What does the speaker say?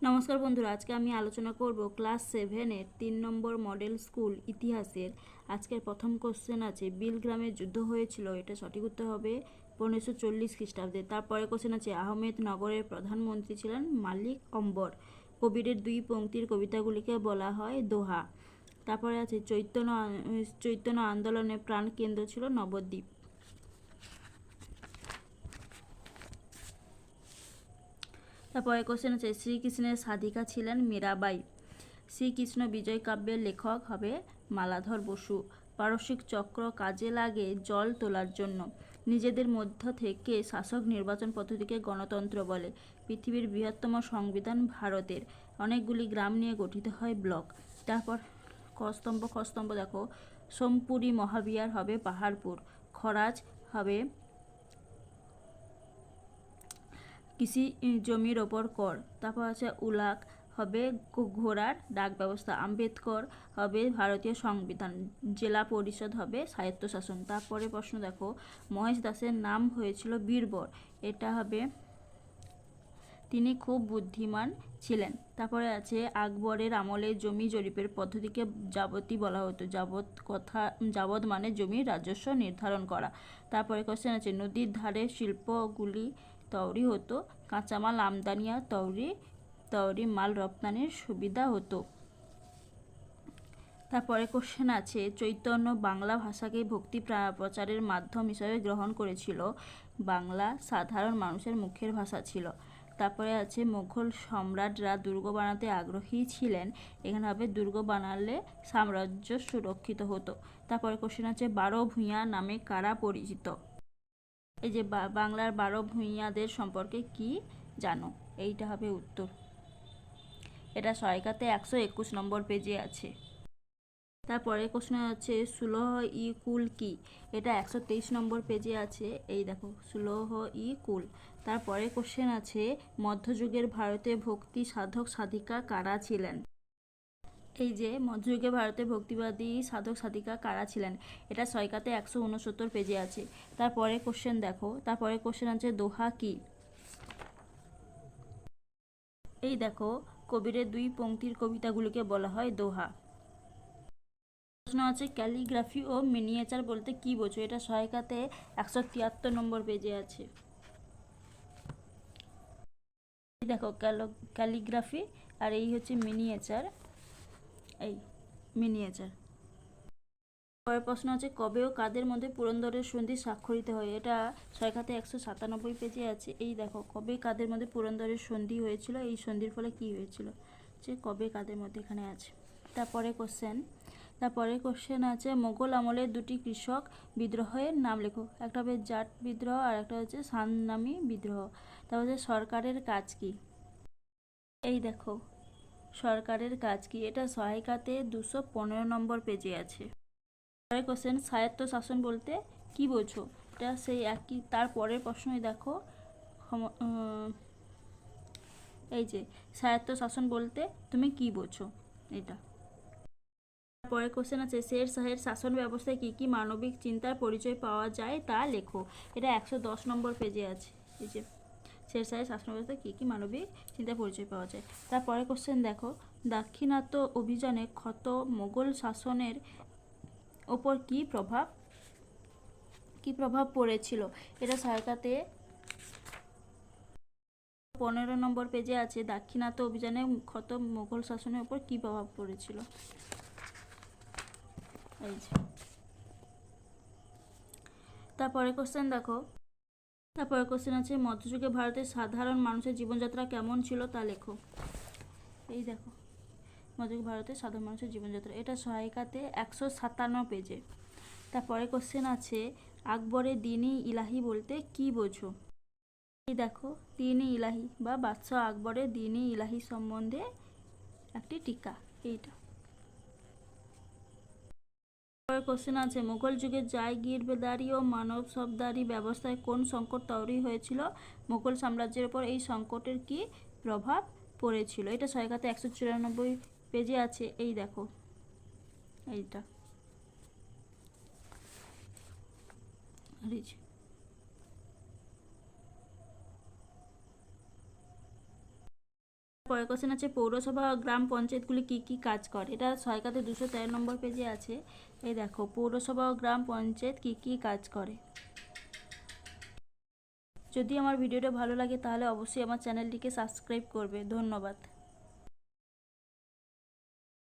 নমস্কার বন্ধুরা, আজকে আমি আলোচনা করব ক্লাস 7-এর 3 নম্বর মডেল স্কুল ইতিহাসের। আজকের প্রথম কোশ্চেন আছে, বিলগ্রামে যুদ্ধ হয়েছিল, এটা সঠিক উত্তর হবে 1540 খ্রিস্টাব্দে। তারপরে কোশ্চেন আছে, আহমেদনগরের প্রধানমন্ত্রী ছিলেন মালিক অম্বর। কবিরের দুই পংক্তির কবিতাগুলিকে বলা হয় দোহা। তারপরে আছে, চৈতন্য আন্দোলনের প্রাণকেন্দ্র ছিল নবদ্বীপ। তারপরে কোশ্চেন আছে, শ্রীকৃষ্ণের সাধিকা ছিলেন মীরাবাই। শ্রীকৃষ্ণ বিজয় কাব্যের লেখক হবে মালাধর বসু। পারসিক চক্র কাজে লাগে জল তোলার জন্য। নিজেদের মধ্য থেকে শাসক নির্বাচন পদ্ধতিকে গণতন্ত্র বলে। পৃথিবীর বৃহত্তম সংবিধান ভারতের। অনেকগুলি গ্রাম নিয়ে গঠিত হয় ব্লক। তারপর খস্তম্ভ দেখো, সোমপুরি মহাবিহার হবে পাহাড়পুর। খরাজ হবে কৃষি জমির ওপর কর। তারপর আছে উলাক হবে ঘোড়ার ডাক ব্যবস্থা। আম্বেদকর হবে ভারতীয় সংবিধান। জেলা পরিষদ হবে স্বায়ত্তশাসন। তারপরে প্রশ্ন দেখো, মহেশ দাসের নাম হয়েছিল বীরবর, এটা হবে তিনি খুব বুদ্ধিমান ছিলেন। তারপরে আছে, আকবরের আমলে জমি জরিপের পদ্ধতিকে যাবতী বলা হতো। যাবত মানে জমির রাজস্ব নির্ধারণ করা। তারপরে কোশ্চেন আছে, নদীর ধারে শিল্পগুলি তৈরি হতো, কাঁচামাল আমদানি আর তৈরি মাল রপ্তানির সুবিধা হতো। তারপরে কোশ্চেন আছে, চৈতন্য বাংলা ভাষাকে ভক্তি প্রচারের মাধ্যম হিসাবে গ্রহণ করেছিল। বাংলা সাধারণ মানুষের মুখের ভাষা ছিল। তারপরে আছে, মুঘল সম্রাটরা দুর্গ বানাতে আগ্রহী ছিলেন। এখানে হবে দুর্গ বানালে সাম্রাজ্য সুরক্ষিত হতো। তারপরে কোশ্চেন আছে, 12 ভূঁইয়া নামে কারা পরিচিত? এই যে বাংলার 12 ভূঁইয়াদের সম্পর্কে কি জানো? এইটা হবে উত্তর। এটা সহায়িকাতে 121 নম্বর পেজে আছে। তারপরে কোশ্চেন আছে, সুলহ ই কুল কি? এটা 123 নম্বর পেজে আছে। এই দেখো, সুলহ ই কুল। তারপরে কোশ্চেন আছে, মধ্যযুগের ভারতে ভক্তি সাধক সাধিকা কারা ছিলেন? এই যে মধ্যযুগে ভারতে ভক্তিবাদী সাধক সাধিকা কারা ছিলেন, এটা সহায়িকাতে 169 পেজে আছে। তারপরে কোশ্চেন দেখো, তারপরে কোশ্চেন আছে, দোহা কি? এই দেখো, কবিরের দুই পংক্তির কবিতাগুলিকে বলা হয় দোহা। প্রশ্ন আছে, ক্যালিগ্রাফি ও মিনিয়েচার বলতে কি বোঝো? এটা সহায়িকাতে 173 নম্বর পেজে আছে। এই দেখো, ক্যালিগ্রাফি আর এই হচ্ছে মিনিয়েচার। এই মিনিয়েচার। পরের প্রশ্ন আছে, কবে ও কাদের মধ্যে পুরন্দরের সন্ধি স্বাক্ষরিত হয়? এটা সহায়িকাতে 197 পেজে আছে। এই দেখো, কবে কাদের মধ্যে পুরন্দরের সন্ধি হয়েছিল, এই সন্ধির ফলে কি হয়েছিল, যে কবে কাদের মধ্যে এখানে আছে। তারপরে কোশ্চেন আছে, মোগল আমলের দুটি কৃষক বিদ্রোহের নাম লেখো। একটা হবে জাট বিদ্রোহ আর একটা হচ্ছে সাননামি বিদ্রোহ। তারপর হচ্ছে সরকারের কাজ কি? এই দেখো, সরকারের কাজ কি? এটা সহায়িকাতে 215 নম্বর পেজে আছে। পরের কোশ্চেন, স্বায়ত্ত শাসন বলতে কি বোঝো? এটা সেই একই, তারপরের প্রশ্নই দেখো, এই যে স্বায়ত্ত শাসন বলতে তুমি কি বোঝো, এটা। পরের কোশ্চেন আছে, শের শাহের শাসন ব্যবস্থায় কি কি মানবিক চিন্তার পরিচয় পাওয়া যায় তা লেখো। এটা 110 নম্বর পেজে আছে। এই যে শের শাহের শাসন ব্যবস্থায় কি কি মানবিক চিন্তার পরিচয় পাওয়া যায়। তারপরে কোশ্চেন দেখো, দাক্ষিণাত্য অভিযানে ক্ষত মোগল শাসনের ওপর কি প্রভাব পড়েছিল? এটা সহায়িকাতে 15 নম্বর পেজে আছে। দাক্ষিণাত্য অভিযানে ক্ষত মোগল শাসনের উপর কি প্রভাব পড়েছিল? এই যে। তারপরে কোশ্চেন দেখো, তারপরে কোশ্চেন আছে, মধ্যযুগে ভারতের সাধারণ মানুষের জীবনযাত্রা কেমন ছিল তা লেখো। এই দেখো, মধ্যযুগে ভারতের সাধারণ মানুষের জীবনযাত্রা, এটা সহায়িকাতে 157 পেজে। তারপরে কোশ্চেন আছে, আকবরের দিনী ইলাহি বলতে কি বোঝো? এই দেখো, দিনী ইলাহি বা বাদশাহ আকবরের দিনী ইলাহি সম্বন্ধে একটি টিকা, এইটা। পরের কোশ্চেন আছে, মুঘল যুগে জায়গিরদারি ও মানবসবদারি ব্যবস্থায় কোন সংকট তৈরি হয়েছিল? মুঘল সাম্রাজ্যের উপর এই সংকটের কি প্রভাব পড়েছিল? এটা সহায়িকাতে 194 পেজে আছে। এই দেখো, এইটা। পরের কোশ্চেন আছে পৌরসভা ও গ্রাম পঞ্চায়েতগুলি কী কী কাজ করে। এটা সহায়িকাতে 213 নম্বর পেজে আছে। এই দেখো, পৌরসভা ও গ্রাম পঞ্চায়েত কী কী কাজ করে। যদি আমার ভিডিওটা ভালো লাগে তাহলে অবশ্যই আমার চ্যানেলটিকে সাবস্ক্রাইব করবে। ধন্যবাদ।